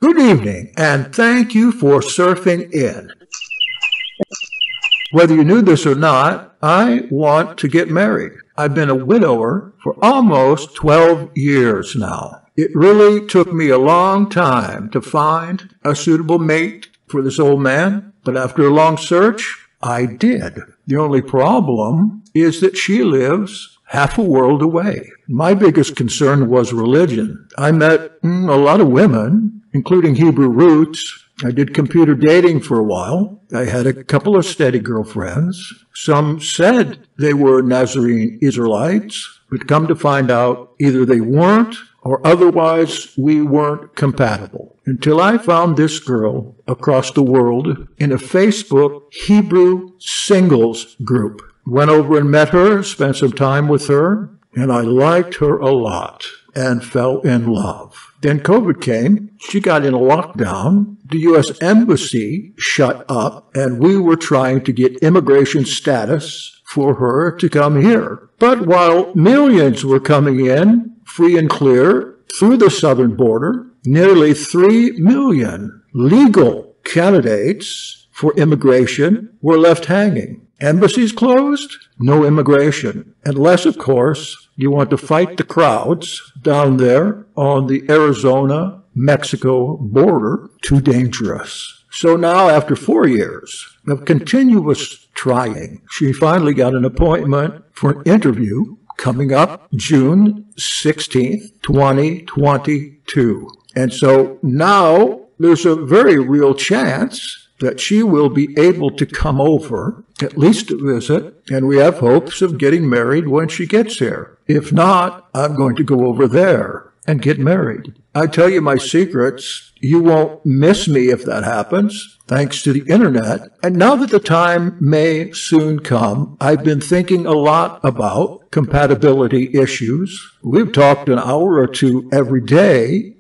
Good evening, and thank you for surfing in. Whether you knew this or not, I want to get married. I've been a widower for almost 12 years now. It really took me a long time to find a suitable mate for this old man, but after a long search, I did. The only problem is that she lives half a world away. My biggest concern was religion. I met a lot of women, including Hebrew roots. I did computer dating for a while. I had a couple of steady girlfriends. Some said they were Nazarene Israelites, but come to find out either they weren't or otherwise we weren't compatible. Until I found this girl across the world in a Facebook Hebrew singles group. Went over and met her, spent some time with her, and I liked her a lot and fell in love. Then COVID came, she got in a lockdown, the U.S. Embassy shut up, and we were trying to get immigration status for her to come here. But while millions were coming in, free and clear, through the southern border, nearly 3 million legal candidates for immigration were left hanging. Embassies closed, no immigration. Unless, of course, you want to fight the crowds down there on the Arizona-Mexico border. Too dangerous. So now, after 4 years of continuous trying, she finally got an appointment for an interview coming up June 16th, 2022. And so now there's a very real chance that she will be able to come over, at least to visit, and we have hopes of getting married when she gets here. If not, I'm going to go over there and get married. I tell you my secrets. You won't miss me if that happens, thanks to the internet. And now that the time may soon come, I've been thinking a lot about compatibility issues. We've talked an hour or two every day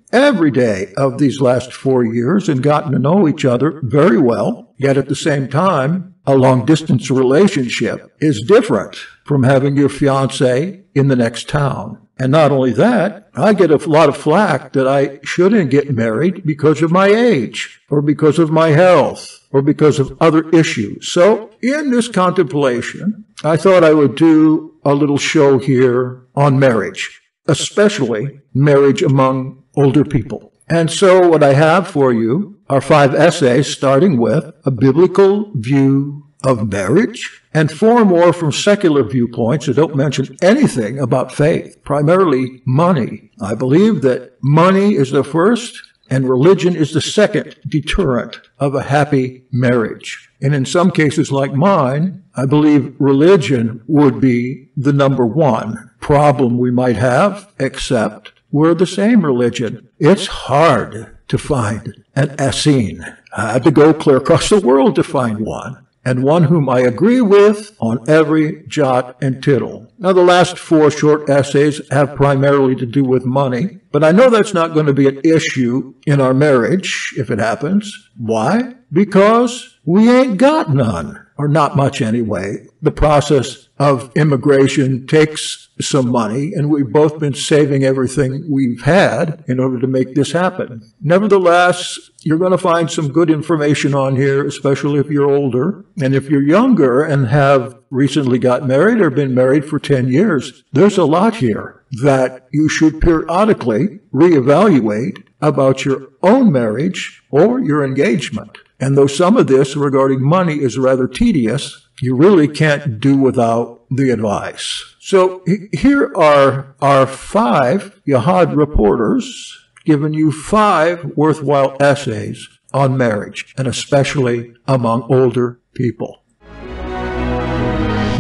of these last 4 years and gotten to know each other very well. Yet at the same time, a long-distance relationship is different from having your fiancé in the next town. And not only that, I get a lot of flack that I shouldn't get married because of my age, or because of my health, or because of other issues. So in this contemplation, I thought I would do a little show here on marriage, especially marriage among older people. And so what I have for you are 5 essays, starting with a biblical view of marriage, and 4 more from secular viewpoints that don't mention anything about faith, primarily money. I believe that money is the first and religion is the second deterrent of a happy marriage. And in some cases like mine, I believe religion would be the number one problem we might have, except we're the same religion. It's hard to find an Essene. I had to go clear across the world to find one, and one whom I agree with on every jot and tittle. Now, the last 4 short essays have primarily to do with money, but I know that's not going to be an issue in our marriage if it happens. Why? Because we ain't got none, or not much anyway. The process of immigration takes some money, and we've both been saving everything we've had in order to make this happen. Nevertheless, you're going to find some good information on here, especially if you're older. And if you're younger and have recently got married or been married for 10 years, there's a lot here that you should periodically reevaluate about your own marriage or your engagement. And though some of this regarding money is rather tedious, you really can't do without the advice. So here are our 5 Yahad reporters giving you 5 worthwhile essays on marriage, and especially among older people.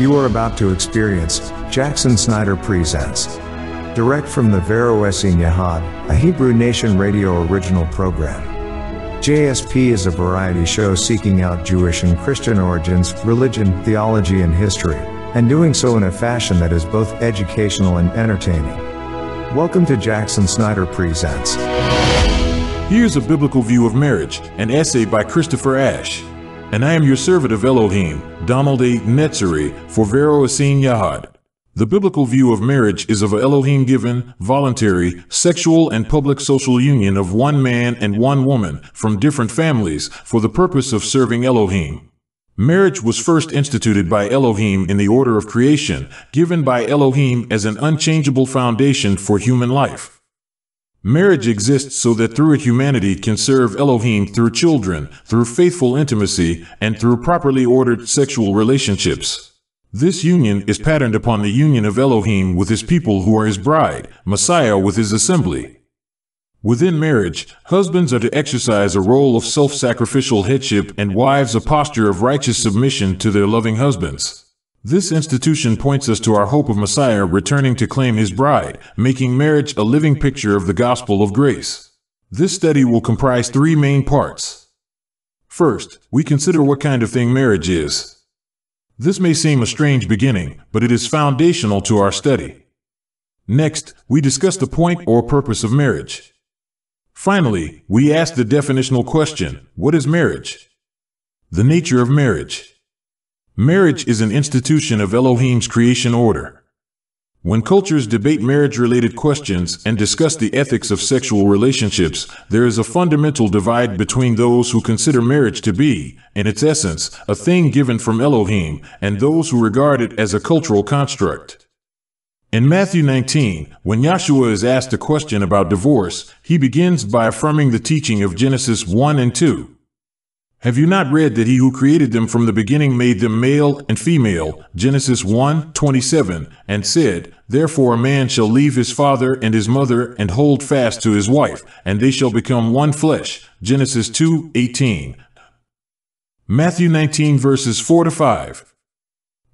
You are about to experience Jackson Snyder Presents, direct from the Vero Essene Yahad, a Hebrew Nation radio original program. JSP is a variety show seeking out Jewish and Christian origins, religion, theology, and history, and doing so in a fashion that is both educational and entertaining. Welcome to Jackson Snyder Presents. Here's a biblical view of marriage, an essay by Christopher Ash. And I am your servant of Elohim, Donald A. Netzeri, for Vero Essene Yahad. The biblical view of marriage is of an Elohim-given, voluntary, sexual and public social union of one man and one woman from different families for the purpose of serving Elohim. Marriage was first instituted by Elohim in the order of creation, given by Elohim as an unchangeable foundation for human life. Marriage exists so that through it humanity can serve Elohim through children, through faithful intimacy, and through properly ordered sexual relationships. This union is patterned upon the union of Elohim with his people who are his bride, Messiah with his assembly. Within marriage, husbands are to exercise a role of self-sacrificial headship and wives a posture of righteous submission to their loving husbands. This institution points us to our hope of Messiah returning to claim his bride, making marriage a living picture of the gospel of grace. This study will comprise three main parts. First, we consider what kind of thing marriage is. This may seem a strange beginning, but it is foundational to our study. Next, we discuss the point or purpose of marriage. Finally, we ask the definitional question, what is marriage? The nature of marriage. Marriage is an institution of Elohim's creation order. When cultures debate marriage-related questions and discuss the ethics of sexual relationships, there is a fundamental divide between those who consider marriage to be, in its essence, a thing given from Elohim, and those who regard it as a cultural construct. In Matthew 19, when Yahshua is asked a question about divorce, he begins by affirming the teaching of Genesis 1 and 2. Have you not read that he who created them from the beginning made them male and female, Genesis 1:27, and said, Therefore a man shall leave his father and his mother and hold fast to his wife, and they shall become one flesh, Genesis 2:18. Matthew 19 verses 4-5.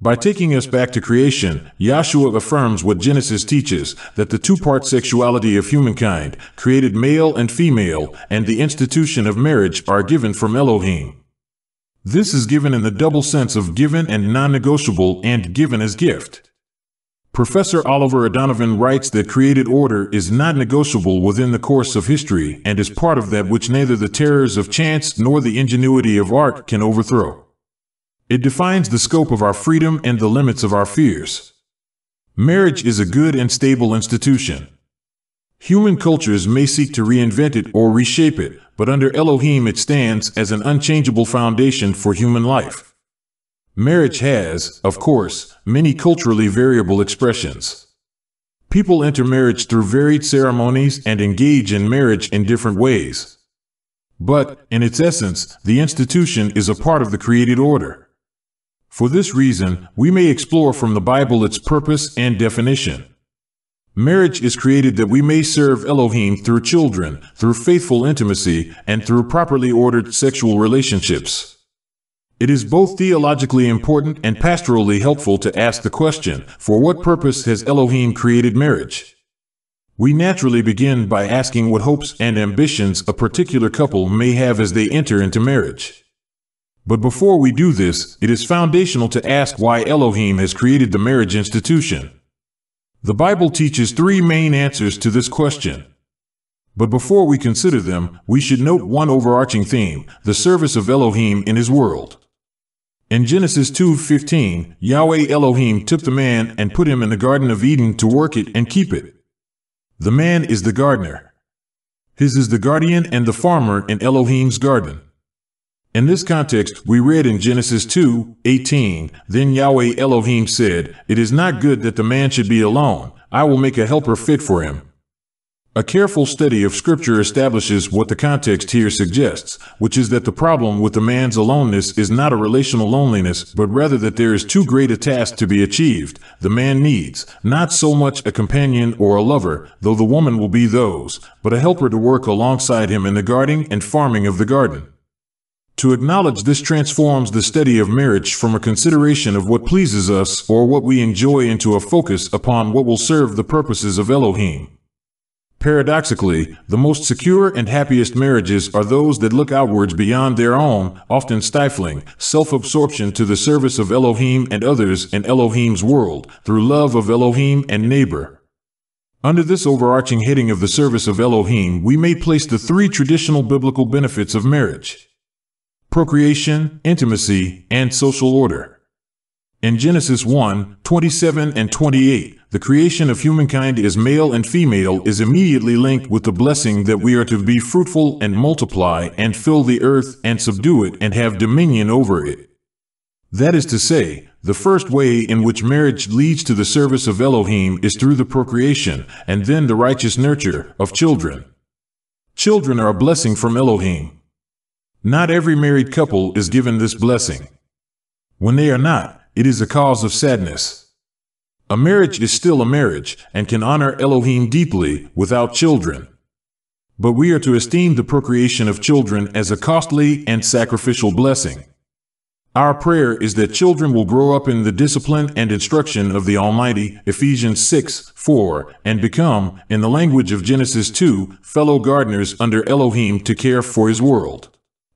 By taking us back to creation, Yahshua affirms what Genesis teaches, that the two-part sexuality of humankind, created male and female, and the institution of marriage are given from Elohim. This is given in the double sense of given and non-negotiable and given as gift. Professor Oliver O'Donovan writes that created order is not negotiable within the course of history and is part of that which neither the terrors of chance nor the ingenuity of art can overthrow. It defines the scope of our freedom and the limits of our fears. Marriage is a good and stable institution. Human cultures may seek to reinvent it or reshape it, but under Elohim it stands as an unchangeable foundation for human life. Marriage has, of course, many culturally variable expressions. People enter marriage through varied ceremonies and engage in marriage in different ways. But, in its essence, the institution is a part of the created order. For this reason, we may explore from the Bible its purpose and definition. Marriage is created that we may serve Elohim through children, through faithful intimacy, and through properly ordered sexual relationships. It is both theologically important and pastorally helpful to ask the question, for what purpose has Elohim created marriage? We naturally begin by asking what hopes and ambitions a particular couple may have as they enter into marriage. But before we do this, it is foundational to ask why Elohim has created the marriage institution. The Bible teaches three main answers to this question. But before we consider them, we should note one overarching theme, the service of Elohim in his world. In Genesis 2:15, Yahweh Elohim took the man and put him in the Garden of Eden to work it and keep it. The man is the gardener. His is the guardian and the farmer in Elohim's garden. In this context, we read in Genesis 2:18, Then Yahweh Elohim said, It is not good that the man should be alone. I will make a helper fit for him. A careful study of Scripture establishes what the context here suggests, which is that the problem with the man's aloneness is not a relational loneliness, but rather that there is too great a task to be achieved. The man needs, not so much a companion or a lover, though the woman will be those, but a helper to work alongside him in the guarding and farming of the garden. To acknowledge this transforms the study of marriage from a consideration of what pleases us or what we enjoy into a focus upon what will serve the purposes of Elohim. Paradoxically, the most secure and happiest marriages are those that look outwards beyond their own, often stifling, self-absorption to the service of Elohim and others in Elohim's world, through love of Elohim and neighbor. Under this overarching heading of the service of Elohim, we may place the three traditional biblical benefits of marriage: procreation, intimacy, and social order. In Genesis 1:27 and 28, the creation of humankind as male and female is immediately linked with the blessing that we are to be fruitful and multiply and fill the earth and subdue it and have dominion over it. That is to say, the first way in which marriage leads to the service of Elohim is through the procreation, and then the righteous nurture, of children. Children are a blessing from Elohim. Not every married couple is given this blessing. When they are not, it is a cause of sadness. A marriage is still a marriage, and can honor Elohim deeply, without children. But we are to esteem the procreation of children as a costly and sacrificial blessing. Our prayer is that children will grow up in the discipline and instruction of the Almighty, Ephesians 6:4, and become, in the language of Genesis 2, fellow gardeners under Elohim to care for His world.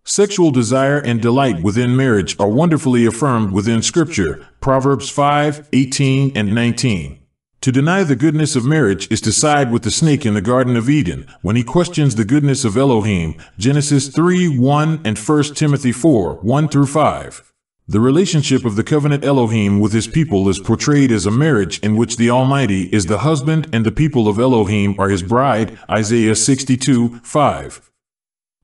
Sexual desire and delight within marriage are wonderfully affirmed within Scripture, Proverbs 5:18 and 19. To deny the goodness of marriage is to side with the snake in the Garden of Eden, when he questions the goodness of Elohim, Genesis 3:1 and 1 Timothy 4:1 through 5. The relationship of the covenant Elohim with His people is portrayed as a marriage in which the Almighty is the husband and the people of Elohim are His bride, Isaiah 62:5.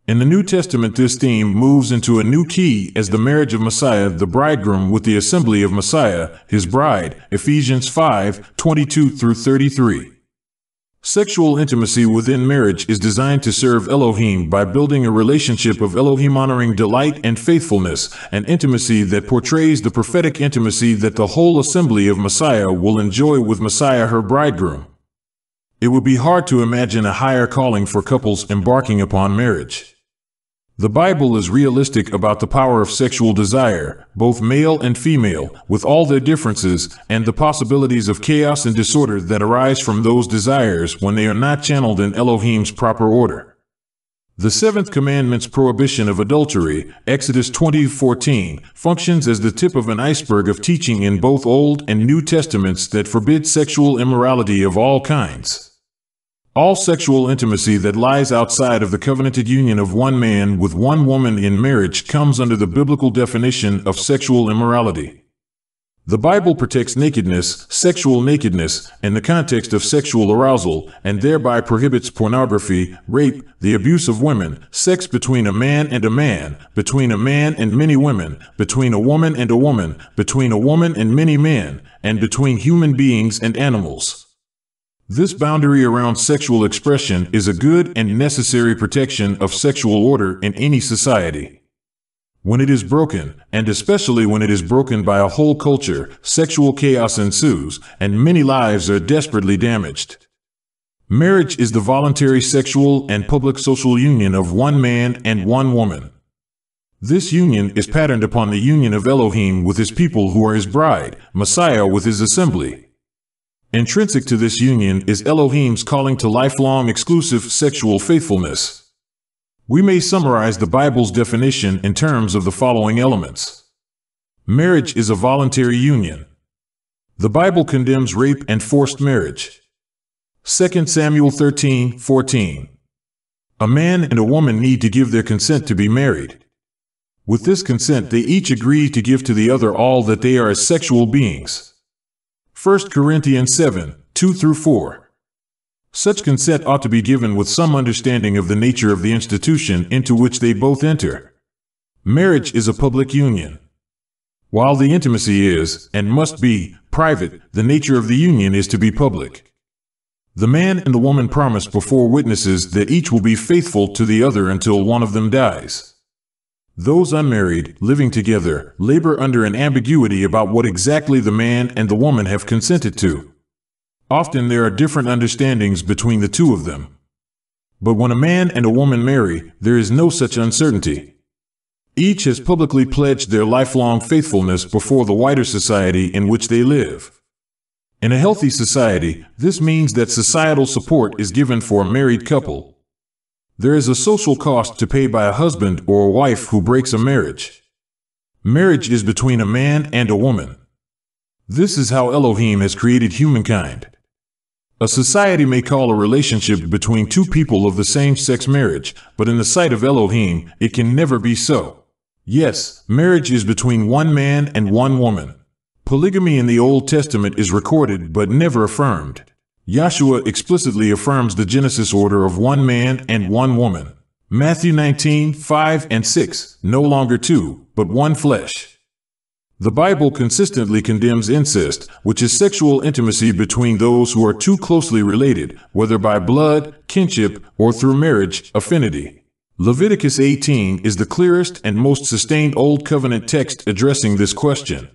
In the New Testament, this theme moves into a new key as the marriage of Messiah, the bridegroom, with the assembly of Messiah, His bride, Ephesians 5:22 through 33. Sexual intimacy within marriage is designed to serve Elohim by building a relationship of Elohim-honoring delight and faithfulness, an intimacy that portrays the prophetic intimacy that the whole assembly of Messiah will enjoy with Messiah, her bridegroom. It would be hard to imagine a higher calling for couples embarking upon marriage. The Bible is realistic about the power of sexual desire, both male and female, with all their differences, and the possibilities of chaos and disorder that arise from those desires when they are not channeled in Elohim's proper order. The seventh commandment's prohibition of adultery, Exodus 20:14, functions as the tip of an iceberg of teaching in both Old and New Testaments that forbid sexual immorality of all kinds. All sexual intimacy that lies outside of the covenanted union of one man with one woman in marriage comes under the biblical definition of sexual immorality. The Bible protects nakedness, sexual nakedness, in the context of sexual arousal, and thereby prohibits pornography, rape, the abuse of women, sex between a man and a man, between a man and many women, between a woman and a woman, between a woman and many men, and between human beings and animals. This boundary around sexual expression is a good and necessary protection of sexual order in any society. When it is broken, and especially when it is broken by a whole culture, sexual chaos ensues, and many lives are desperately damaged. Marriage is the voluntary sexual and public social union of one man and one woman. This union is patterned upon the union of Elohim with His people who are His bride, Messiah with His assembly. Intrinsic to this union is Elohim's calling to lifelong exclusive sexual faithfulness. We may summarize the Bible's definition in terms of the following elements. Marriage is a voluntary union. The Bible condemns rape and forced marriage. 2 Samuel 13:14. A man and a woman need to give their consent to be married. With this consent, they each agree to give to the other all that they are as sexual beings. 1 Corinthians 7:2 through 4. Such consent ought to be given with some understanding of the nature of the institution into which they both enter. Marriage is a public union. While the intimacy is, and must be, private, the nature of the union is to be public. The man and the woman promise before witnesses that each will be faithful to the other until one of them dies. Those unmarried, living together, labor under an ambiguity about what exactly the man and the woman have consented to. Often there are different understandings between the two of them. But when a man and a woman marry, there is no such uncertainty. Each has publicly pledged their lifelong faithfulness before the wider society in which they live. In a healthy society, this means that societal support is given for a married couple. There is a social cost to pay by a husband or a wife who breaks a marriage. Marriage is between a man and a woman. This is how Elohim has created humankind. A society may call a relationship between two people of the same sex marriage, but in the sight of Elohim, it can never be so. Yes, marriage is between one man and one woman. Polygamy in the Old Testament is recorded but never affirmed. Yahshua explicitly affirms the Genesis order of one man and one woman. Matthew 19:5 and 6, no longer two, but one flesh. The Bible consistently condemns incest, which is sexual intimacy between those who are too closely related, whether by blood, kinship, or through marriage, affinity. Leviticus 18 is the clearest and most sustained Old Covenant text addressing this question.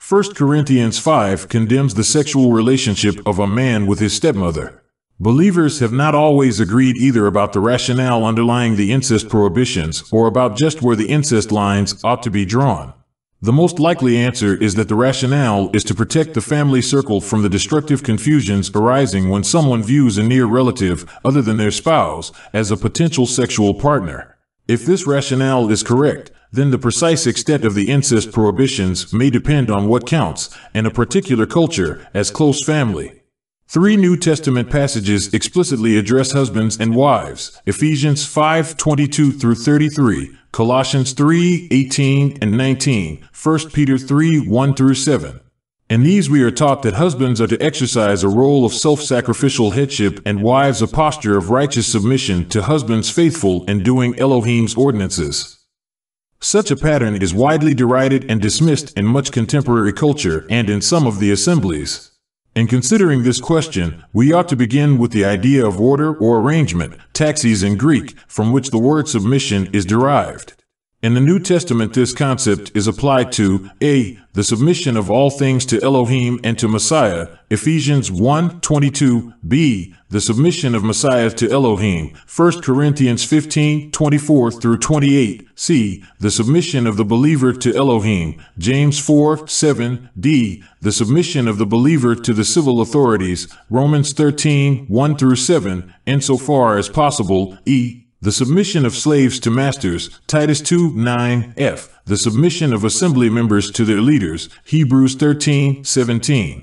1 Corinthians 5 condemns the sexual relationship of a man with his stepmother. Believers have not always agreed either about the rationale underlying the incest prohibitions or about just where the incest lines ought to be drawn. The most likely answer is that the rationale is to protect the family circle from the destructive confusions arising when someone views a near relative, other than their spouse, as a potential sexual partner. If this rationale is correct, then the precise extent of the incest prohibitions may depend on what counts, in a particular culture, as close family. 3 New Testament passages explicitly address husbands and wives: Ephesians 5:22 through 33, Colossians 3:18 and 19, 1 Peter 3:1 through 7. In these we are taught that husbands are to exercise a role of self-sacrificial headship and wives a posture of righteous submission to husbands faithful in doing Elohim's ordinances. Such a pattern is widely derided and dismissed in much contemporary culture and in some of the assemblies. In considering this question, we ought to begin with the idea of order or arrangement, taxis in Greek, from which the word submission is derived. In the New Testament, this concept is applied to a. the submission of all things to Elohim and to Messiah, Ephesians 1:22, b. the submission of Messiah to Elohim, 1 Corinthians 15:24 through 28, c. the submission of the believer to Elohim, James 4:7, d. the submission of the believer to the civil authorities, Romans 13:1 through 7, insofar as possible, e. the submission of slaves to masters, Titus 2:9, f. the submission of assembly members to their leaders, Hebrews 13:17.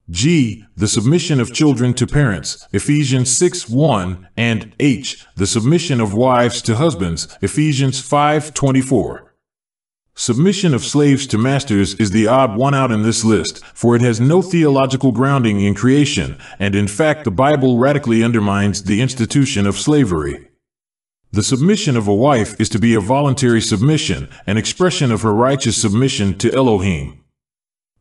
G. the submission of children to parents, Ephesians 6:1, and H. the submission of wives to husbands, Ephesians 5:24. Submission of slaves to masters is the odd one out in this list, for it has no theological grounding in creation, and in fact the Bible radically undermines the institution of slavery. The submission of a wife is to be a voluntary submission, an expression of her righteous submission to Elohim.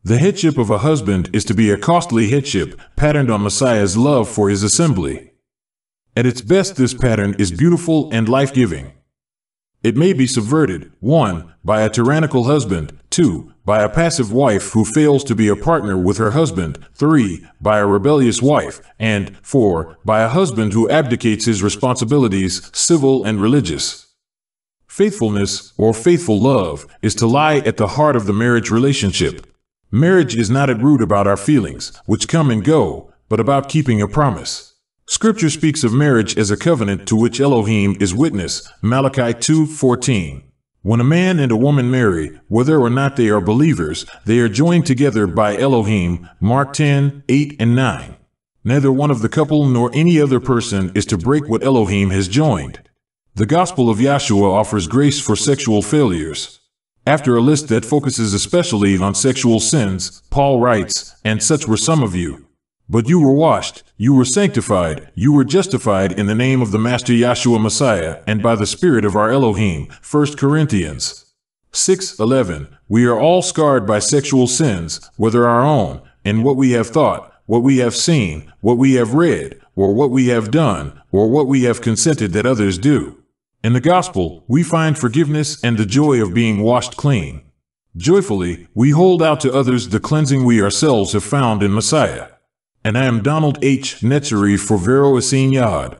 The headship of a husband is to be a costly headship, patterned on Messiah's love for his assembly. At its best, this pattern is beautiful and life-giving. It may be subverted: 1. by a tyrannical husband, 2. by a passive wife who fails to be a partner with her husband, 3. by a rebellious wife, and 4. by a husband who abdicates his responsibilities, civil and religious. Faithfulness, or faithful love, is to lie at the heart of the marriage relationship. Marriage is not at root about our feelings, which come and go, but about keeping a promise. Scripture speaks of marriage as a covenant to which Elohim is witness, Malachi 2:14. When a man and a woman marry, whether or not they are believers, they are joined together by Elohim, Mark 10:8 and 9. Neither one of the couple nor any other person is to break what Elohim has joined. The Gospel of Yahshua offers grace for sexual failures. After a list that focuses especially on sexual sins, Paul writes, "And such were some of you. But you were washed, you were sanctified, you were justified in the name of the Master Yahshua Messiah and by the Spirit of our Elohim." 1 Corinthians 6:11. We are all scarred by sexual sins, whether our own, in what we have thought, what we have seen, what we have read, or what we have done, or what we have consented that others do. In the gospel, we find forgiveness and the joy of being washed clean. Joyfully, we hold out to others the cleansing we ourselves have found in Messiah. And I am Donald H. Netzeri for Vero Essene Yahad.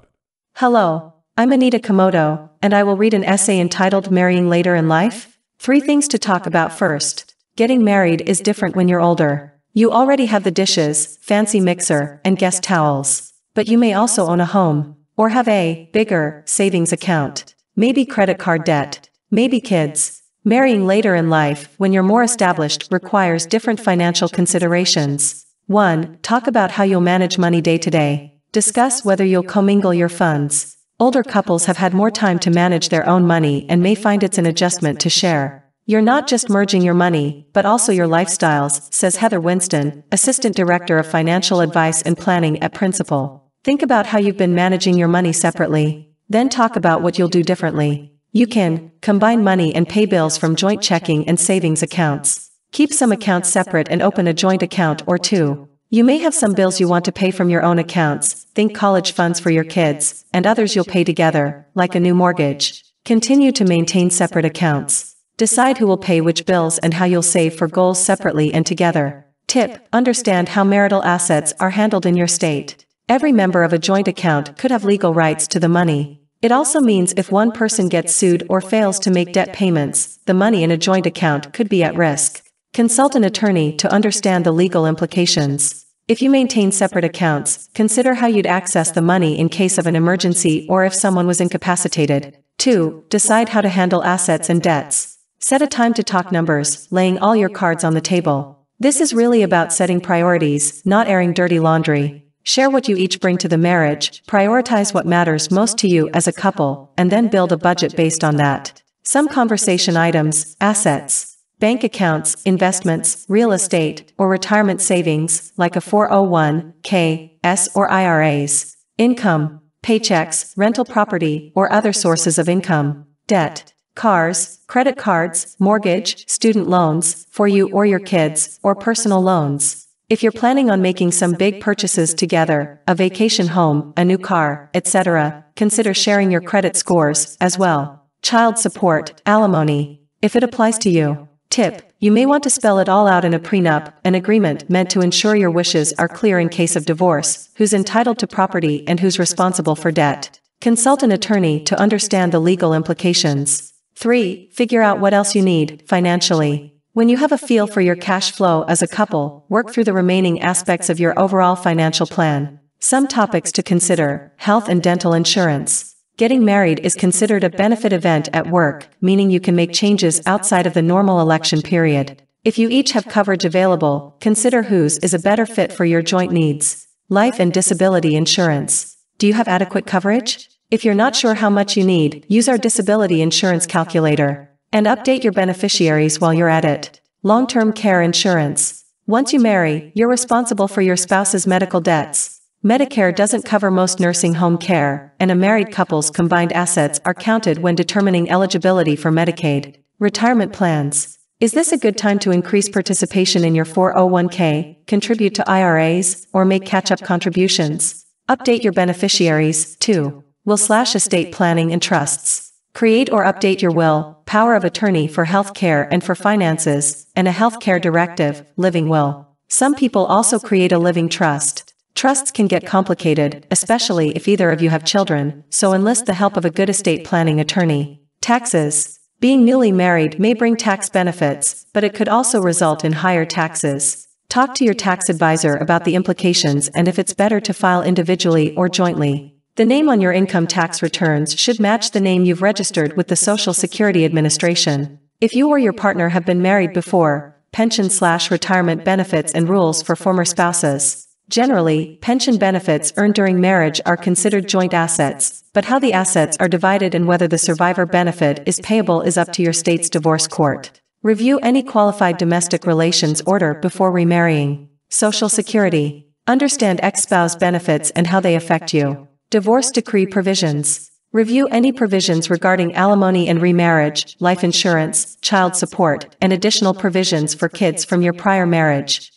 Hello, I'm Anita Komodo, and I will read an essay entitled Marrying Later in Life. 3 things to talk about. First, getting married is different when you're older. You already have the dishes, fancy mixer, and guest towels. But you may also own a home, or have a bigger savings account. Maybe credit card debt, maybe kids. Marrying later in life, when you're more established, requires different financial considerations. 1. Talk about how you'll manage money day to day. Discuss whether you'll commingle your funds. Older couples have had more time to manage their own money and may find it's an adjustment to share. You're not just merging your money, but also your lifestyles, says Heather Winston, Assistant Director of Financial Advice and Planning at Principal. Think about how you've been managing your money separately. Then talk about what you'll do differently. You can combine money and pay bills from joint checking and savings accounts. Keep some accounts separate and open a joint account or two. You may have some bills you want to pay from your own accounts, think college funds for your kids, and others you'll pay together, like a new mortgage. Continue to maintain separate accounts. Decide who will pay which bills and how you'll save for goals separately and together. Tip: understand how marital assets are handled in your state. Every member of a joint account could have legal rights to the money. It also means if one person gets sued or fails to make debt payments, the money in a joint account could be at risk. Consult an attorney to understand the legal implications. If you maintain separate accounts, consider how you'd access the money in case of an emergency or if someone was incapacitated. 2. Decide how to handle assets and debts. Set a time to talk numbers, laying all your cards on the table. This is really about setting priorities, not airing dirty laundry. Share what you each bring to the marriage, prioritize what matters most to you as a couple, and then build a budget based on that. Some conversation items: assets. Bank accounts, investments, real estate, or retirement savings, like a 401(k)s or IRAs. Income, paychecks, rental property, or other sources of income. Debt, cars, credit cards, mortgage, student loans, for you or your kids, or personal loans. If you're planning on making some big purchases together, a vacation home, a new car, etc., consider sharing your credit scores as well. Child support, alimony, if it applies to you. Tip: you may want to spell it all out in a prenup, an agreement meant to ensure your wishes are clear in case of divorce, who's entitled to property and who's responsible for debt. Consult an attorney to understand the legal implications. 3. Figure out what else you need, financially. When you have a feel for your cash flow as a couple, work through the remaining aspects of your overall financial plan. Some topics to consider: health and dental insurance. Getting married is considered a benefit event at work, meaning you can make changes outside of the normal election period. If you each have coverage available, consider whose is a better fit for your joint needs. Life and disability insurance. Do you have adequate coverage? If you're not sure how much you need, use our disability insurance calculator. And update your beneficiaries while you're at it. Long-term care insurance. Once you marry, you're responsible for your spouse's medical debts. Medicare doesn't cover most nursing home care, and a married couple's combined assets are counted when determining eligibility for Medicaid. Retirement plans. Is this a good time to increase participation in your 401(k), contribute to IRAs, or make catch-up contributions? Update your beneficiaries, too. Will/estate planning and trusts. Create or update your will, power of attorney for health care and for finances, and a health care directive, living will. Some people also create a living trust. Trusts can get complicated, especially if either of you have children, so enlist the help of a good estate planning attorney. Taxes. Being newly married may bring tax benefits, but it could also result in higher taxes. Talk to your tax advisor about the implications and if it's better to file individually or jointly. The name on your income tax returns should match the name you've registered with the Social Security Administration. If you or your partner have been married before, pension/retirement benefits and rules for former spouses. Generally, pension benefits earned during marriage are considered joint assets, but how the assets are divided and whether the survivor benefit is payable is up to your state's divorce court. Review any qualified domestic relations order before remarrying. Social Security. Understand ex-spouse benefits and how they affect you. Divorce decree provisions. Review any provisions regarding alimony and remarriage, life insurance, child support, and additional provisions for kids from your prior marriage.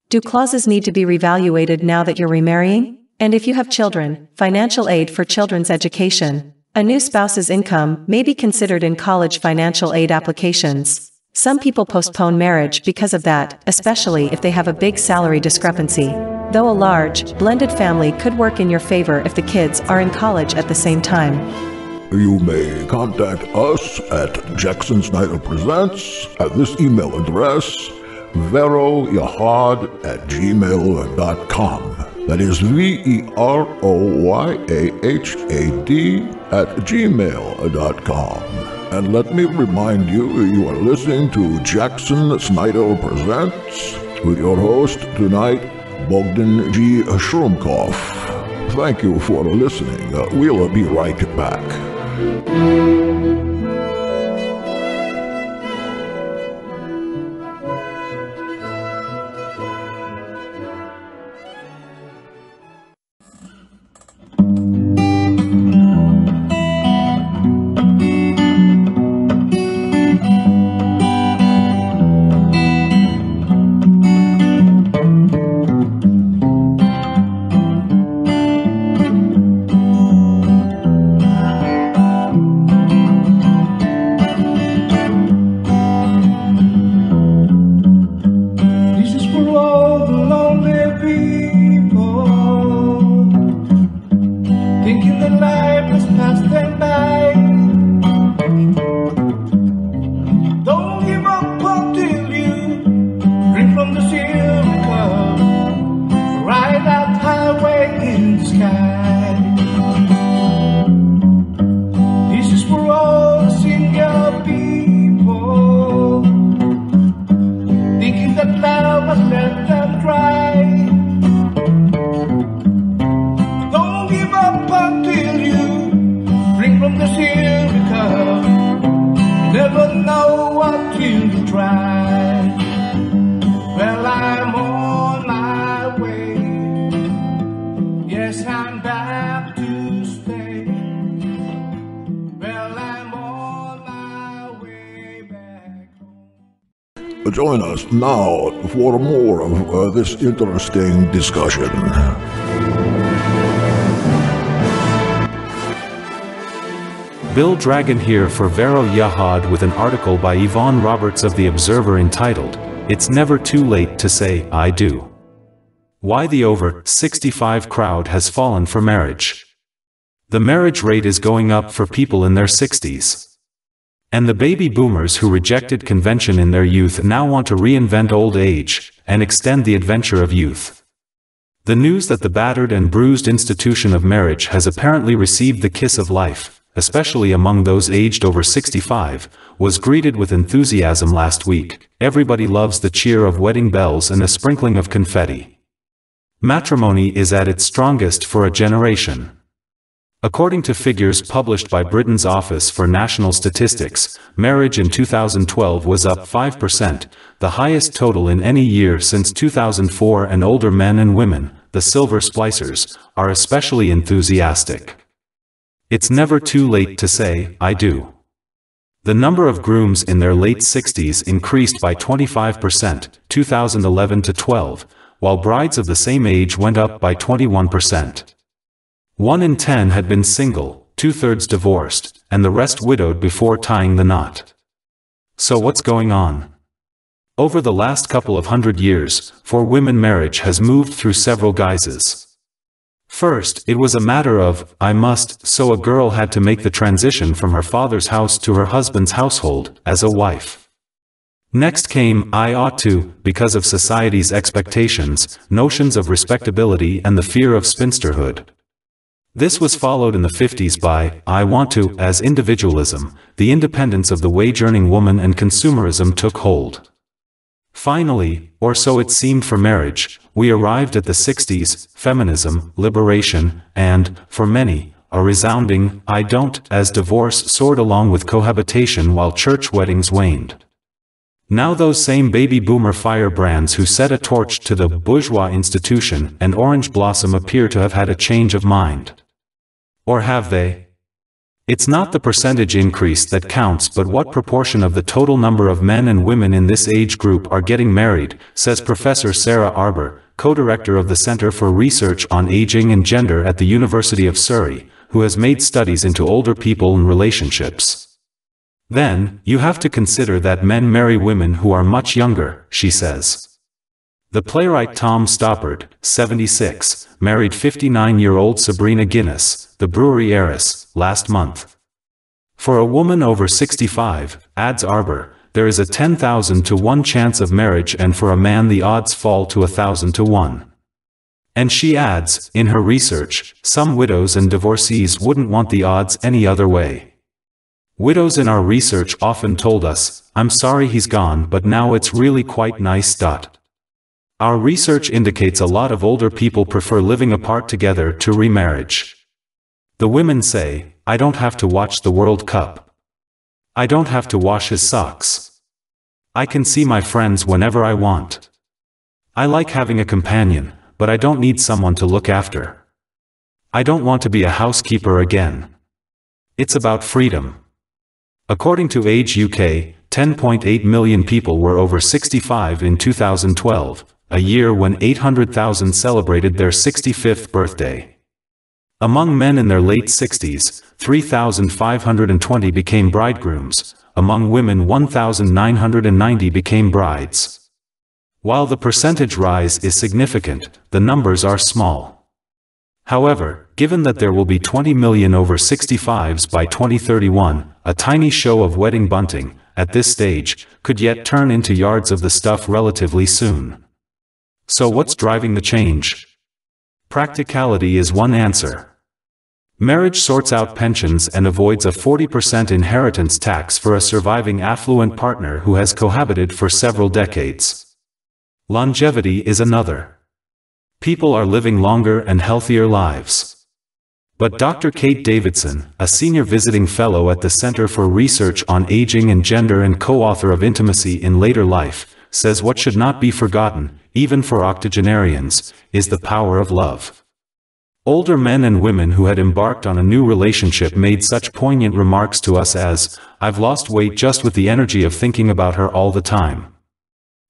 Do clauses need to be reevaluated now that you're remarrying? And if you have children, financial aid for children's education. A new spouse's income may be considered in college financial aid applications. Some people postpone marriage because of that, especially if they have a big salary discrepancy. Though a large, blended family could work in your favor if the kids are in college at the same time. You may contact us at Jackson Snyder Presents at this email address, veroyahad@gmail.com. That is VEROYAHAD@gmail.com. And let me remind you, you are listening to Jackson Snyder Presents with your host tonight, Bogdan G. Shrumkov. Thank you for listening. We'll be right back. refuse to try. Well, I'm on my way. Yes, I'm back to stay. Well, I'm on my way back home. Join us now for more of this interesting discussion. Bill Dragon here for Vero Yahad with an article by Yvonne Roberts of The Observer entitled, "It's Never Too Late to Say, I Do." Why the over 65 crowd has fallen for marriage. The marriage rate is going up for people in their 60s. And the baby boomers who rejected convention in their youth now want to reinvent old age and extend the adventure of youth. The news that the battered and bruised institution of marriage has apparently received the kiss of life, especially among those aged over 65, was greeted with enthusiasm last week. Everybody loves the cheer of wedding bells and a sprinkling of confetti. Matrimony is at its strongest for a generation. According to figures published by Britain's Office for National Statistics, marriage in 2012 was up 5%, the highest total in any year since 2004, and older men and women, the silver splicers, are especially enthusiastic. It's never too late to say, I do. The number of grooms in their late 60s increased by 25%, 2011 to 12, while brides of the same age went up by 21%. 1 in 10 had been single, 2/3 divorced, and the rest widowed before tying the knot. So what's going on? Over the last couple of hundred years, for women marriage has moved through several guises. First, it was a matter of, I must, so a girl had to make the transition from her father's house to her husband's household, as a wife. Next came, I ought to, because of society's expectations, notions of respectability and the fear of spinsterhood. This was followed in the 50s by, I want to, as individualism, the independence of the wage-earning woman, and consumerism took hold. Finally, or so it seemed for marriage, we arrived at the 60s, feminism, liberation, and, for many, a resounding, I don't, as divorce soared along with cohabitation while church weddings waned. Now those same baby boomer firebrands who set a torch to the bourgeois institution and orange blossom appear to have had a change of mind. Or have they? It's not the percentage increase that counts, but what proportion of the total number of men and women in this age group are getting married, says Professor Sarah Arbour, co-director of the Center for Research on Aging and Gender at the University of Surrey, who has made studies into older people and relationships. Then, you have to consider that men marry women who are much younger, she says. The playwright Tom Stoppard, 76, married 59-year-old Sabrina Guinness, the brewery heiress, last month. For a woman over 65, adds Arbour, there is a 10,000 to 1 chance of marriage, and for a man the odds fall to 1,000 to 1. And she adds, in her research, some widows and divorcees wouldn't want the odds any other way. Widows in our research often told us, I'm sorry he's gone, but now it's really quite nice. Our research indicates a lot of older people prefer living apart together to remarriage. The women say, I don't have to watch the World Cup. I don't have to wash his socks. I can see my friends whenever I want. I like having a companion, but I don't need someone to look after. I don't want to be a housekeeper again. It's about freedom. According to Age UK, 10.8 million people were over 65 in 2012, a year when 800,000 celebrated their 65th birthday. Among men in their late 60s, 3,520 became bridegrooms. Among women, 1,990 became brides. While the percentage rise is significant, the numbers are small. However, given that there will be 20 million over 65s by 2031, a tiny show of wedding bunting, at this stage, could yet turn into yards of the stuff relatively soon. So what's driving the change? Practicality is one answer. Marriage sorts out pensions and avoids a 40% inheritance tax for a surviving affluent partner who has cohabited for several decades. Longevity is another. People are living longer and healthier lives. But Dr. Kate Davidson, a senior visiting fellow at the Center for Research on Aging and Gender and co-author of Intimacy in Later Life, says what should not be forgotten, even for octogenarians, is the power of love. Older men and women who had embarked on a new relationship made such poignant remarks to us as, "I've lost weight just with the energy of thinking about her all the time.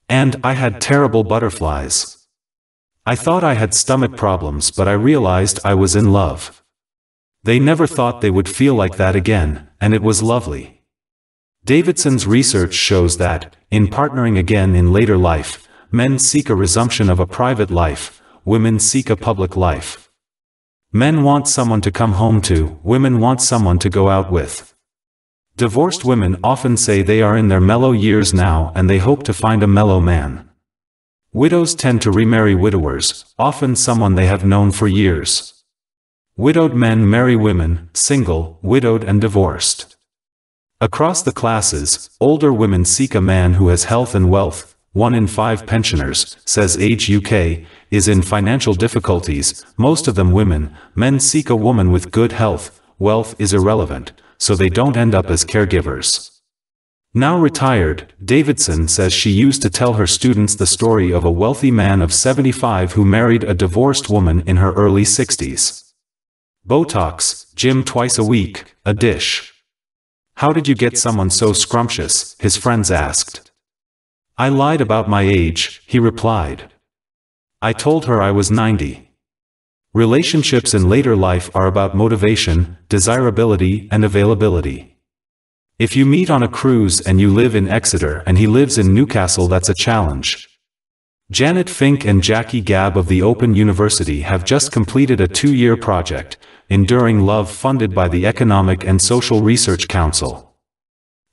And I had terrible butterflies. I thought I had stomach problems, but I realized I was in love." They never thought they would feel like that again, and it was lovely. Davidson's research shows that, in partnering again in later life, men seek a resumption of a private life, women seek a public life. Men want someone to come home to, women want someone to go out with. Divorced women often say they are in their mellow years now and they hope to find a mellow man. Widows tend to remarry widowers, often someone they have known for years. Widowed men marry women, single, widowed and divorced. Across the classes, older women seek a man who has health and wealth. 1 in 5 pensioners, says Age UK, is in financial difficulties, most of them women. Men seek a woman with good health. Wealth is irrelevant, so they don't end up as caregivers. Now retired, Davidson says she used to tell her students the story of a wealthy man of 75 who married a divorced woman in her early 60s. Botox, gym twice a week, a dish. "How did you get someone so scrumptious?" his friends asked. "I lied about my age," he replied. "I told her I was 90. Relationships in later life are about motivation, desirability, and availability. If you meet on a cruise and you live in Exeter and he lives in Newcastle, that's a challenge. Janet Fink and Jackie Gabb of the Open University have just completed a 2-year project, Enduring Love, funded by the Economic and Social Research Council.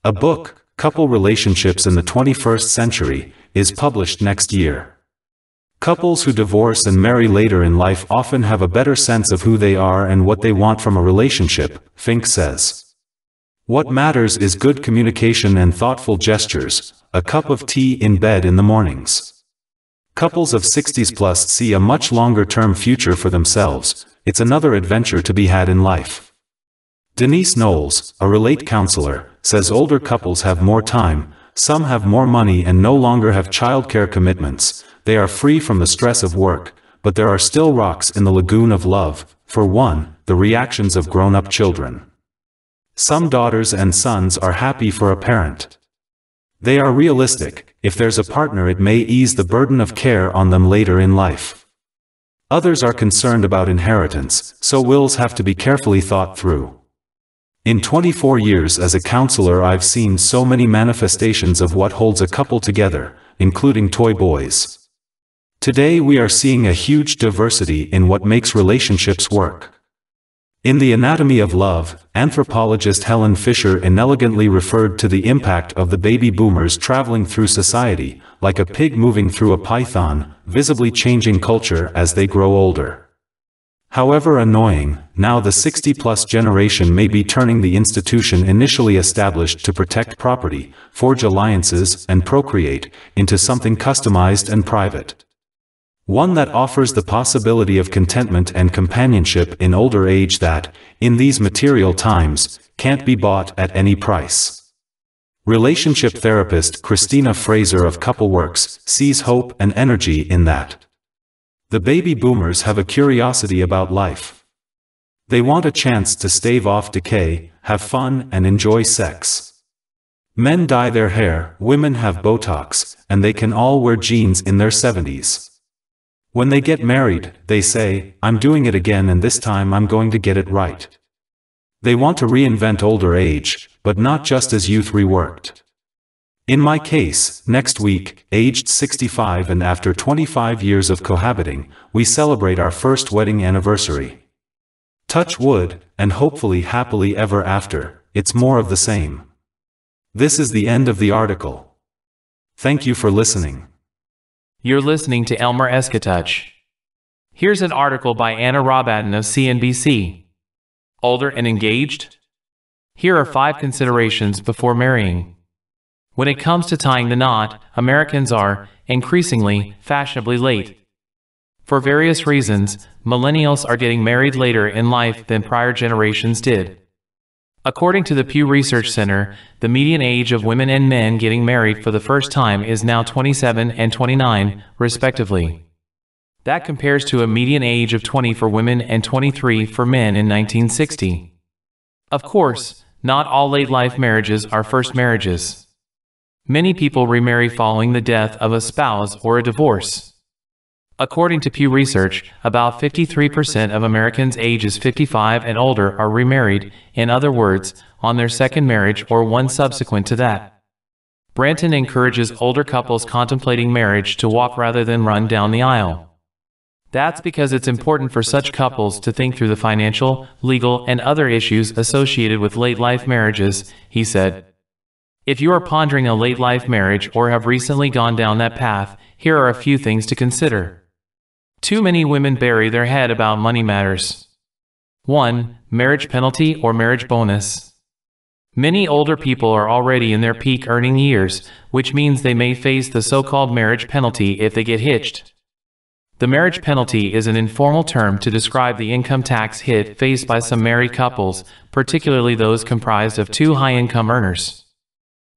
A book, Couple Relationships in the 21st Century, is published next year. Couples who divorce and marry later in life often have a better sense of who they are and what they want from a relationship, Fink says. What matters is good communication and thoughtful gestures, a cup of tea in bed in the mornings. Couples of 60s plus see a much longer-term future for themselves. It's another adventure to be had in life. Denise Knowles, a Relate counselor, says older couples have more time, some have more money and no longer have childcare commitments. They are free from the stress of work, but there are still rocks in the lagoon of love. For one, the reactions of grown-up children. Some daughters and sons are happy for a parent. They are realistic. If there's a partner, it may ease the burden of care on them later in life. Others are concerned about inheritance, so wills have to be carefully thought through. In 24 years as a counselor, I've seen so many manifestations of what holds a couple together, including toy boys. Today we are seeing a huge diversity in what makes relationships work. In The Anatomy of Love, anthropologist Helen Fisher inelegantly referred to the impact of the baby boomers traveling through society, like a pig moving through a python, visibly changing culture as they grow older. However annoying, now the 60-plus generation may be turning the institution initially established to protect property, forge alliances, and procreate, into something customized and private. One that offers the possibility of contentment and companionship in older age that, in these material times, can't be bought at any price. Relationship therapist Christina Fraser of CoupleWorks sees hope and energy in that. The baby boomers have a curiosity about life. They want a chance to stave off decay, have fun, and enjoy sex. Men dye their hair, women have Botox, and they can all wear jeans in their 70s. When they get married, they say, "I'm doing it again and this time I'm going to get it right." They want to reinvent older age, but not just as youth reworked. In my case, next week, aged 65 and after 25 years of cohabiting, we celebrate our first wedding anniversary. Touch wood, and hopefully happily ever after, it's more of the same. This is the end of the article. Thank you for listening. You're listening to Elmer Eskatouch. Here's an article by Anna Robatin of CNBC. Older and engaged? Here are 5 considerations before marrying. When it comes to tying the knot, Americans are, increasingly, fashionably late. For various reasons, millennials are getting married later in life than prior generations did. According to the Pew Research Center, the median age of women and men getting married for the first time is now 27 and 29, respectively. That compares to a median age of 20 for women and 23 for men in 1960. Of course, not all late-life marriages are first marriages. Many people remarry following the death of a spouse or a divorce. According to Pew Research, about 53% of Americans ages 55 and older are remarried, in other words, on their second marriage or one subsequent to that. Branton encourages older couples contemplating marriage to walk rather than run down the aisle. That's because it's important for such couples to think through the financial, legal, and other issues associated with late-life marriages, he said. If you are pondering a late-life marriage or have recently gone down that path, here are a few things to consider. Too many women bury their head about money matters. 1. Marriage penalty or marriage bonus. Many older people are already in their peak earning years, which means they may face the so-called marriage penalty if they get hitched. The marriage penalty is an informal term to describe the income tax hit faced by some married couples, particularly those comprised of two high-income earners.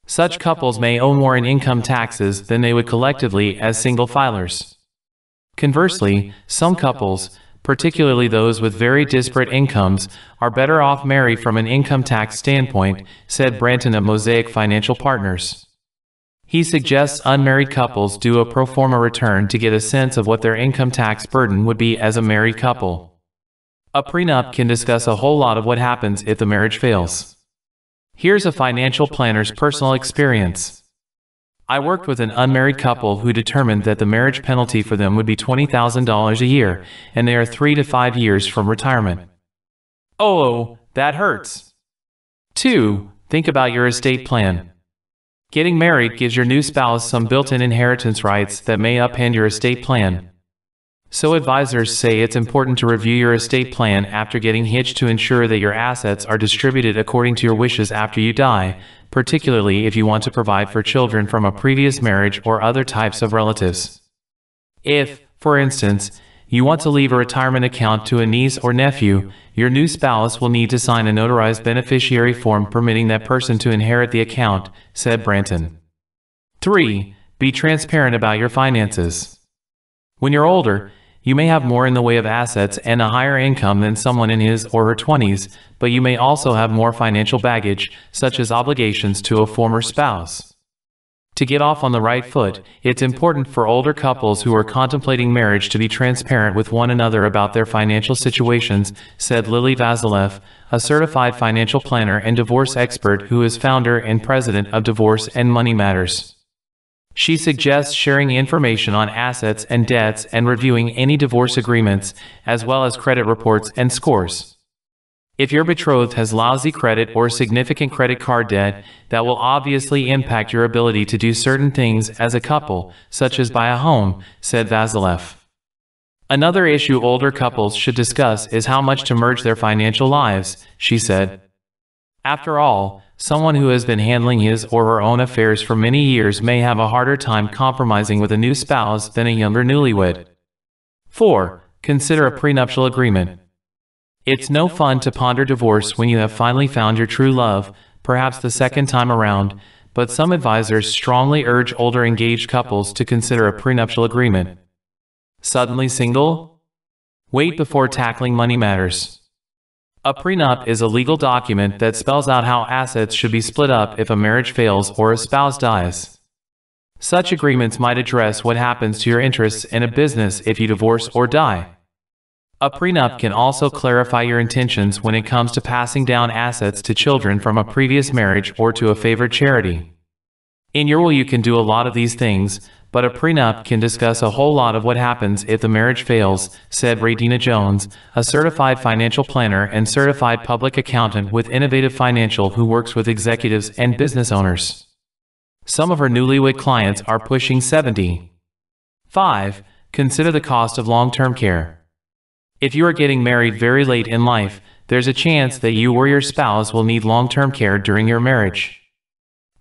Such couples may owe more in income taxes than they would collectively as single filers. Conversely, some couples, particularly those with very disparate incomes, are better off married from an income tax standpoint, said Branton of Mosaic Financial Partners. He suggests unmarried couples do a pro forma return to get a sense of what their income tax burden would be as a married couple. A prenup can discuss a whole lot of what happens if the marriage fails. Here's a financial planner's personal experience. I worked with an unmarried couple who determined that the marriage penalty for them would be $20,000 a year, and they are 3 to 5 years from retirement. Oh, that hurts. 2. Think about your estate plan. Getting married gives your new spouse some built-in inheritance rights that may upend your estate plan. So advisors say it's important to review your estate plan after getting hitched to ensure that your assets are distributed according to your wishes after you die, particularly if you want to provide for children from a previous marriage or other types of relatives. If, for instance, you want to leave a retirement account to a niece or nephew, your new spouse will need to sign a notarized beneficiary form permitting that person to inherit the account, said Branton. 3. Be transparent about your finances. When you're older, you may have more in the way of assets and a higher income than someone in his or her 20s, but you may also have more financial baggage, such as obligations to a former spouse. To get off on the right foot, it's important for older couples who are contemplating marriage to be transparent with one another about their financial situations, said Lily Vasilev, a certified financial planner and divorce expert who is founder and president of Divorce and Money Matters. She suggests sharing information on assets and debts and reviewing any divorce agreements, as well as credit reports and scores. If your betrothed has lousy credit or significant credit card debt, that will obviously impact your ability to do certain things as a couple, such as buy a home, said Vasilev. Another issue older couples should discuss is how much to merge their financial lives, she said. After all, someone who has been handling his or her own affairs for many years may have a harder time compromising with a new spouse than a younger newlywed. 4. Consider a prenuptial agreement. It's no fun to ponder divorce when you have finally found your true love, perhaps the second time around, but some advisors strongly urge older engaged couples to consider a prenuptial agreement. Suddenly single? Wait before tackling money matters. A prenup is a legal document that spells out how assets should be split up if a marriage fails or a spouse dies. Such agreements might address what happens to your interests in a business if you divorce or die. A prenup can also clarify your intentions when it comes to passing down assets to children from a previous marriage or to a favored charity. In your will you can do a lot of these things, but a prenup can discuss a whole lot of what happens if the marriage fails, said Radina Jones, a certified financial planner and certified public accountant with Innovative Financial who works with executives and business owners. Some of her newlywed clients are pushing 70. 5. Consider the cost of long-term care. If you are getting married very late in life, there's a chance that you or your spouse will need long-term care during your marriage.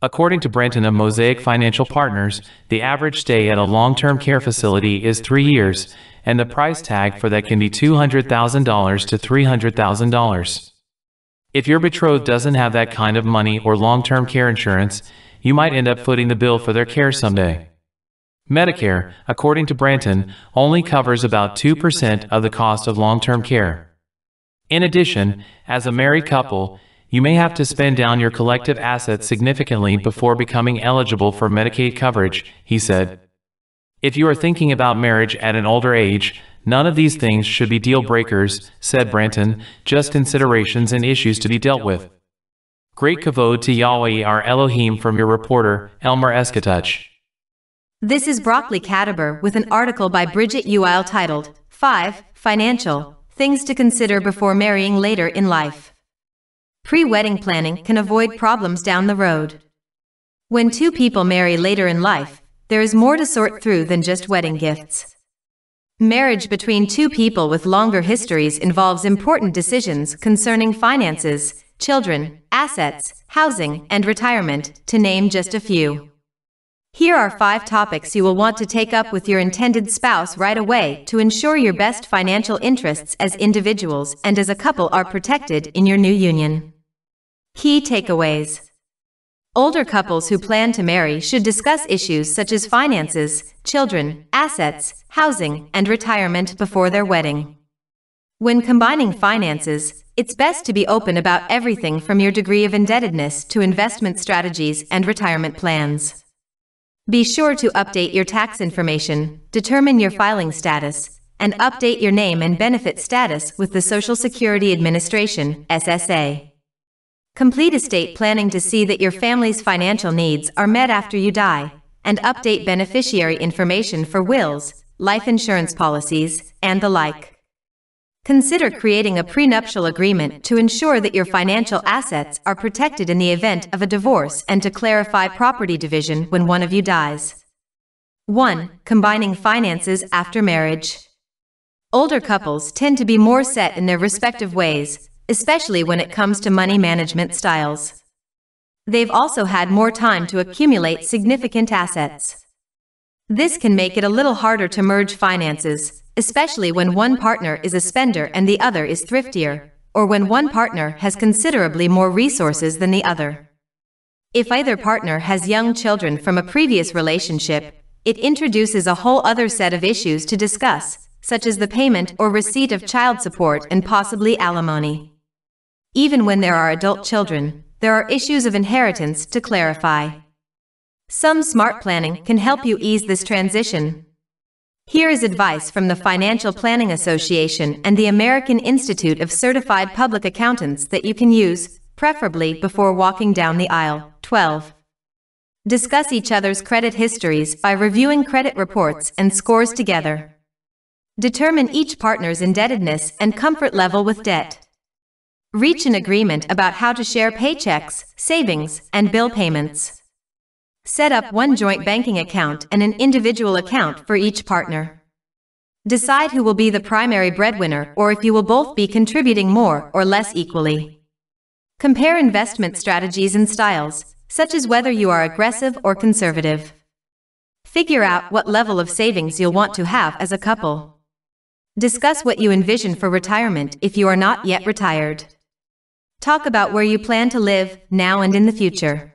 According to Brenton of Mosaic Financial Partners, the average stay at a long-term care facility is 3 years, and the price tag for that can be $200,000 to $300,000. If your betrothed doesn't have that kind of money or long-term care insurance, you might end up footing the bill for their care someday. Medicare, according to Branton, only covers about 2% of the cost of long-term care. In addition, as a married couple, you may have to spend down your collective assets significantly before becoming eligible for Medicaid coverage, he said. If you are thinking about marriage at an older age, none of these things should be deal breakers, said Branton, just considerations and issues to be dealt with. Great kavod to Yahweh our Elohim from your reporter, Elmer Eskatuch. This is Broccoli Cataber with an article by Bridget Uile titled, 5 Financial Things to Consider Before Marrying Later in Life. Pre-wedding planning can avoid problems down the road. When two people marry later in life, there is more to sort through than just wedding gifts. Marriage between two people with longer histories involves important decisions concerning finances, children, assets, housing, and retirement, to name just a few. Here are 5 topics you will want to take up with your intended spouse right away to ensure your best financial interests as individuals and as a couple are protected in your new union. Key takeaways. Older couples who plan to marry should discuss issues such as finances, children, assets, housing, and retirement before their wedding. When combining finances, it's best to be open about everything from your degree of indebtedness to investment strategies and retirement plans. Be sure to update your tax information, determine your filing status, and update your name and benefit status with the Social Security Administration, SSA. Complete estate planning to see that your family's financial needs are met after you die, and update beneficiary information for wills, life insurance policies, and the like. Consider creating a prenuptial agreement to ensure that your financial assets are protected in the event of a divorce and to clarify property division when one of you dies. 1. Combining finances after marriage. Older couples tend to be more set in their respective ways, especially when it comes to money management styles. They've also had more time to accumulate significant assets. This can make it a little harder to merge finances, especially when one partner is a spender and the other is thriftier, or when one partner has considerably more resources than the other. If either partner has young children from a previous relationship, it introduces a whole other set of issues to discuss, such as the payment or receipt of child support and possibly alimony. Even when there are adult children, there are issues of inheritance to clarify. Some smart planning can help you ease this transition. Here is advice from the Financial Planning Association and the American Institute of Certified Public Accountants that you can use, preferably before walking down the aisle. 12. Discuss each other's credit histories by reviewing credit reports and scores together. Determine each partner's indebtedness and comfort level with debt. Reach an agreement about how to share paychecks, savings, and bill payments. Set up one joint banking account and an individual account for each partner. Decide who will be the primary breadwinner or if you will both be contributing more or less equally. Compare investment strategies and styles, such as whether you are aggressive or conservative. Figure out what level of savings you'll want to have as a couple. Discuss what you envision for retirement if you are not yet retired. Talk about where you plan to live, now and in the future.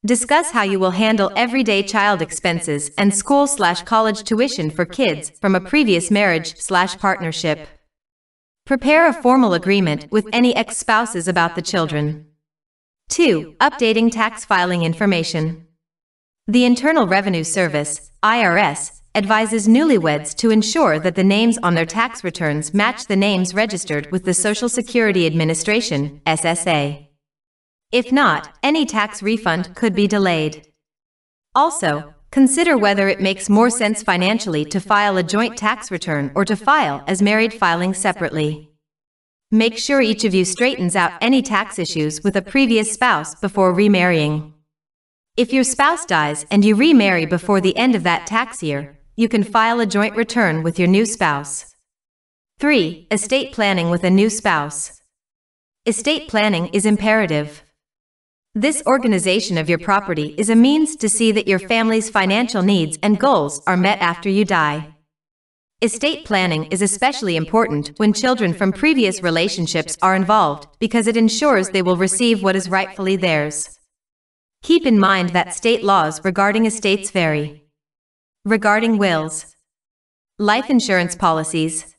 Discuss how you will handle everyday child expenses and school/college tuition for kids from a previous marriage/partnership. Prepare a formal agreement with any ex-spouses about the children. 2. Updating tax filing information. The Internal Revenue Service, IRS, advises newlyweds to ensure that the names on their tax returns match the names registered with the Social Security Administration, SSA. If not, any tax refund could be delayed. Also, consider whether it makes more sense financially to file a joint tax return or to file as married filing separately. Make sure each of you straightens out any tax issues with a previous spouse before remarrying. If your spouse dies and you remarry before the end of that tax year, you can file a joint return with your new spouse. 3. Estate planning with a new spouse. Estate planning is imperative. This organization of your property is a means to see that your family's financial needs and goals are met after you die. Estate planning is especially important when children from previous relationships are involved because it ensures they will receive what is rightfully theirs. Keep in mind that state laws regarding estates vary. Regarding wills, life insurance policies,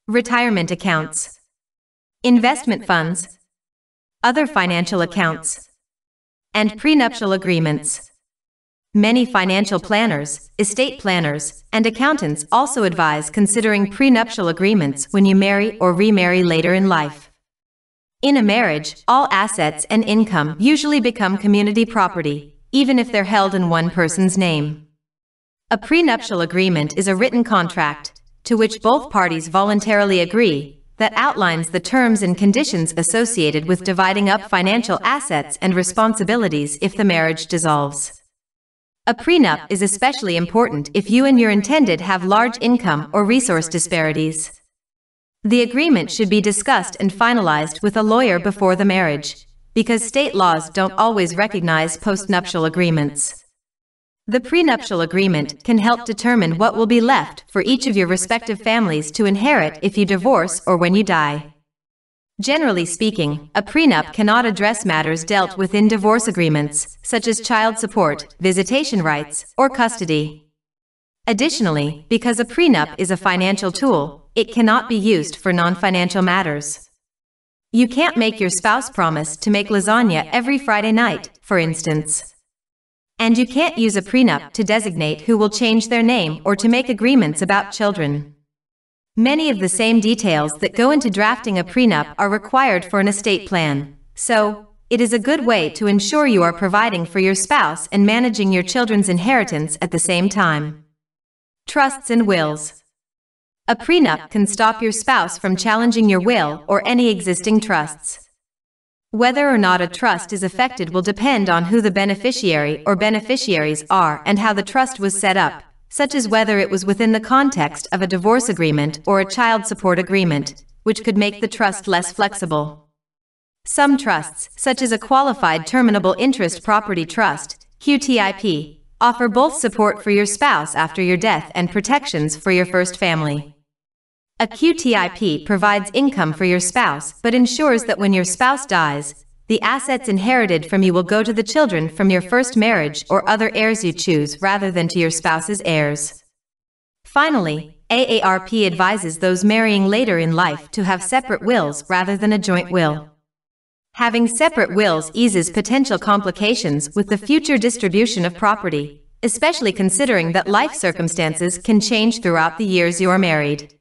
retirement accounts, investment funds, other financial accounts, and prenuptial agreements. Many financial planners, estate planners, and accountants also advise considering prenuptial agreements when you marry or remarry later in life. In a marriage, all assets and income usually become community property, even if they're held in one person's name. A prenuptial agreement is a written contract, to which both parties voluntarily agree, that outlines the terms and conditions associated with dividing up financial assets and responsibilities if the marriage dissolves. A prenup is especially important if you and your intended have large income or resource disparities. The agreement should be discussed and finalized with a lawyer before the marriage, because state laws don't always recognize postnuptial agreements. The prenuptial agreement can help determine what will be left for each of your respective families to inherit if you divorce or when you die. Generally speaking, a prenup cannot address matters dealt with in divorce agreements, such as child support, visitation rights, or custody. Additionally, because a prenup is a financial tool, it cannot be used for non-financial matters. You can't make your spouse promise to make lasagna every Friday night, for instance. And you can't use a prenup to designate who will change their name or to make agreements about children. Many of the same details that go into drafting a prenup are required for an estate plan, so it is a good way to ensure you are providing for your spouse and managing your children's inheritance at the same time. Trusts and wills. A prenup can stop your spouse from challenging your will or any existing trusts. Whether or not a trust is affected will depend on who the beneficiary or beneficiaries are and how the trust was set up, such as whether it was within the context of a divorce agreement or a child support agreement, which could make the trust less flexible. Some trusts, such as a qualified terminable interest property trust, QTIP, offer both support for your spouse after your death and protections for your first family. A QTIP provides income for your spouse but ensures that when your spouse dies, the assets inherited from you will go to the children from your first marriage or other heirs you choose rather than to your spouse's heirs. Finally, AARP advises those marrying later in life to have separate wills rather than a joint will. Having separate wills eases potential complications with the future distribution of property, especially considering that life circumstances can change throughout the years you are married.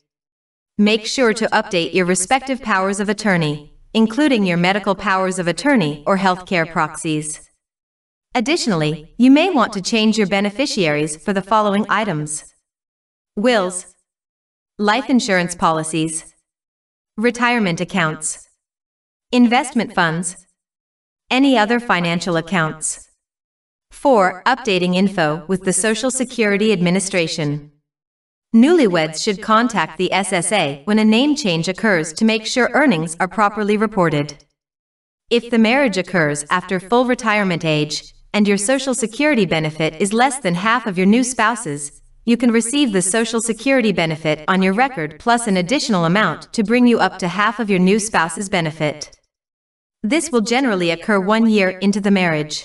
Make sure to update your respective powers of attorney, including your medical powers of attorney or healthcare proxies. Additionally, you may want to change your beneficiaries for the following items: wills, life insurance policies, retirement accounts, investment funds, any other financial accounts. 4. Updating info with the Social Security Administration. Newlyweds should contact the SSA when a name change occurs to make sure earnings are properly reported. If the marriage occurs after full retirement age, and your Social Security benefit is less than half of your new spouse's, you can receive the Social Security benefit on your record plus an additional amount to bring you up to half of your new spouse's benefit. This will generally occur 1 year into the marriage.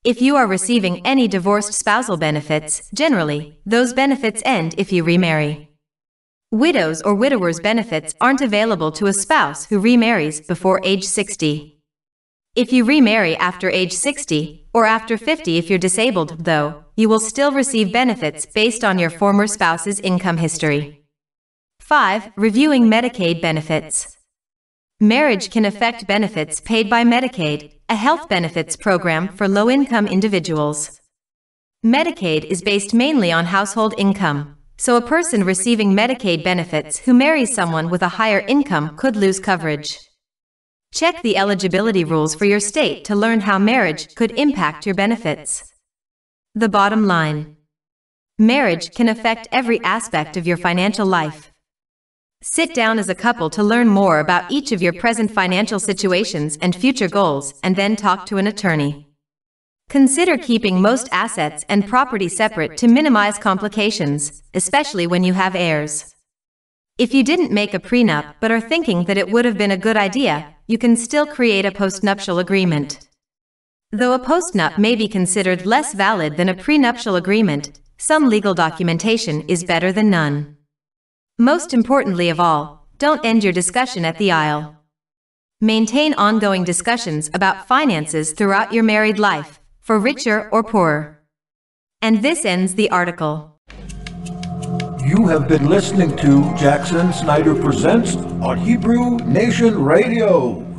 If you are receiving any divorced spousal benefits, generally, those benefits end if you remarry. Widows or widowers' benefits aren't available to a spouse who remarries before age 60. If you remarry after age 60, or after 50 if you're disabled, though, you will still receive benefits based on your former spouse's income history. 5. Reviewing Medicaid benefits. Marriage can affect benefits paid by Medicaid, a health benefits program for low-income individuals. Medicaid is based mainly on household income, so a person receiving Medicaid benefits who marries someone with a higher income could lose coverage. Check the eligibility rules for your state to learn how marriage could impact your benefits. The bottom line: marriage can affect every aspect of your financial life. Sit down as a couple to learn more about each of your present financial situations and future goals, and then talk to an attorney. Consider keeping most assets and property separate to minimize complications, especially when you have heirs. If you didn't make a prenup but are thinking that it would have been a good idea, you can still create a postnuptial agreement. Though a postnup may be considered less valid than a prenuptial agreement, some legal documentation is better than none. Most importantly of all, don't end your discussion at the aisle. Maintain ongoing discussions about finances throughout your married life, for richer or poorer. And this ends the article. You have been listening to Jackson Snyder Presents on Hebrew Nation Radio.